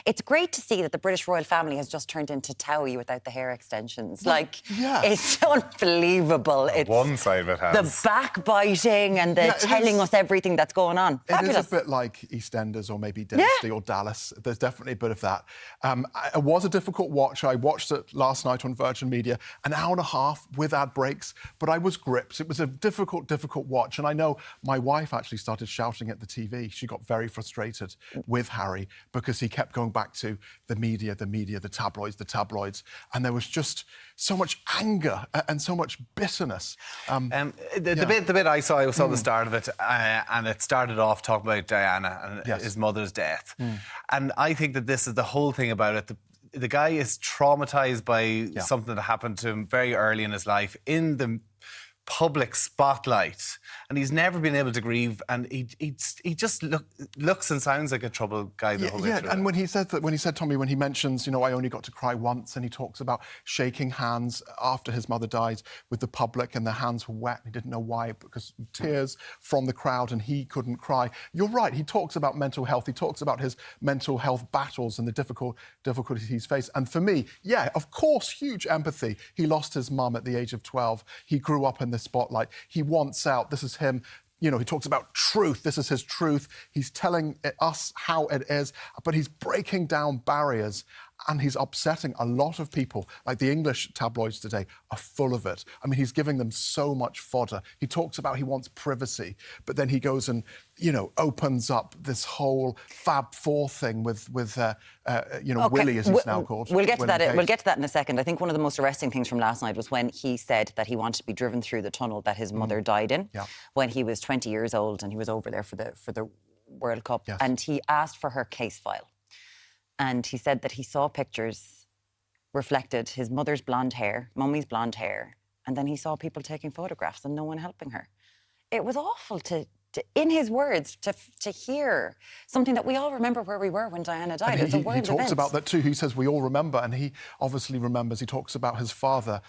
it's great to see that the British royal family has just turned into Towie without the hair extensions. Well, like, yes. it's unbelievable. It's one side of it has. the backbiting and the telling us everything that's going on. Fabulous. It is a bit like EastEnders or maybe Dynasty or Dallas. There's definitely a bit of that. It was a difficult watch. I watched it last night on Virgin Media, an hour and a half with ad breaks, but I was gripped. It was a difficult watch. And I know my wife actually started shouting at the TV. She got very frustrated with Harry because he kept going back to the media, the tabloids. And there was just so much anger and so much bitterness. The bit I saw the start of it, and it started off talking about Diana and his mother's death. And I think that this is the whole thing about it. The guy is traumatised by something that happened to him very early in his life in the public spotlight, and he's never been able to grieve, and he just looks and sounds like a troubled guy the whole way through. And when he said Tommy, when he mentions, I only got to cry once, and he talks about shaking hands after his mother died with the public, and their hands were wet, and he didn't know why, because tears from the crowd, and he couldn't cry. You're right, he talks about mental health, he talks about his mental health battles and the difficulties he's faced. And for me, of course, huge empathy. He lost his mum at the age of 12. He grew up in the spotlight. He wants out. This is him. He talks about truth. This is his truth. He's telling us how it is, but he's breaking down barriers, and he's upsetting a lot of people. Like the English tabloids today are full of it. I mean, he's giving them so much fodder. He talks about he wants privacy, but then he goes and, opens up this whole Fab Four thing with Willie, as he's now called. We'll get to that. We'll get to that in a second. I think one of the most arresting things from last night was when he said that he wanted to be driven through the tunnel that his mother died in when he was 20 years old, and he was over there for the World Cup, and he asked for her case file. And he said that he saw pictures reflected his mother's blonde hair, mummy's blonde hair, and then he saw people taking photographs and no one helping her. It was awful to in his words, to hear something that we all remember where we were when Diana died. It's a world event. He talks about that too. He says we all remember, and he obviously remembers. He talks about his father,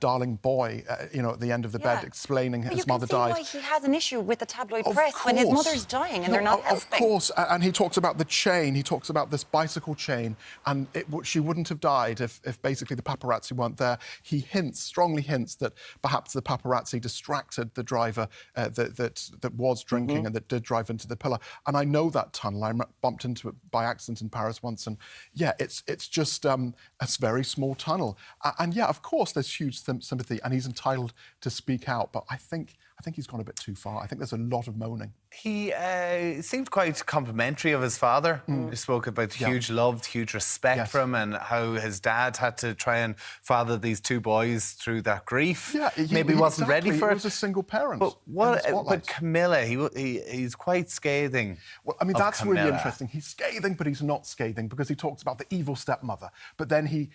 darling boy, at the end of the bed, explaining his mother died. But you can see why he has an issue with the tabloid press when his mother's dying and they're not helping. Of course, and he talks about the chain. He talks about this bicycle chain, and she wouldn't have died if basically the paparazzi weren't there. He strongly hints that perhaps the paparazzi distracted the driver that was drinking and that did drive into the pillar. And I know that tunnel. I bumped into it by accident in Paris once, and it's just a very small tunnel. And of course, there's huge sympathy, and he's entitled to speak out. But I think he's gone a bit too far. I think there's a lot of moaning. He seemed quite complimentary of his father. He spoke about huge love, huge respect for him, and how his dad had to try and father these two boys through that grief. Maybe he wasn't ready for it. He was a single parent. But Camilla, he's quite scathing. Well, I mean, that's really interesting. He's scathing, but he's not scathing because he talks about the evil stepmother. But then he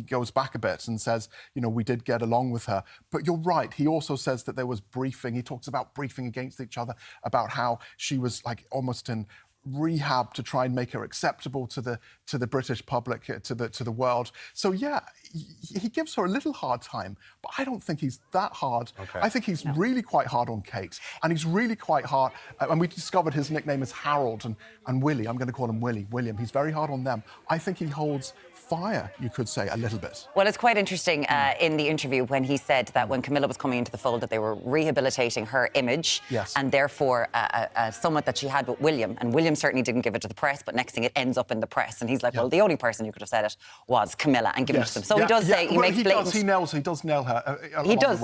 goes back a bit and says, we did get along with her. But you're right. He also says that there was briefing. He talks about briefing against each other, about how she was like almost in rehab to try and make her acceptable to the British public, to the world. So he gives her a little hard time, but I don't think he's that hard. I think he's really quite hard on Kate, and he's really quite hard. And we discovered his nickname is Harold and Willie. I'm going to call him William. He's very hard on them. I think he holds fire, you could say, a little bit. Well, it's quite interesting in the interview when he said that when Camilla was coming into the fold that they were rehabilitating her image and therefore a summit that she had with William, and William certainly didn't give it to the press, but next thing it ends up in the press, and he's like, well, the only person who could have said it was Camilla and given it to them. So he does say, he makes blatant... He does nail her. He does.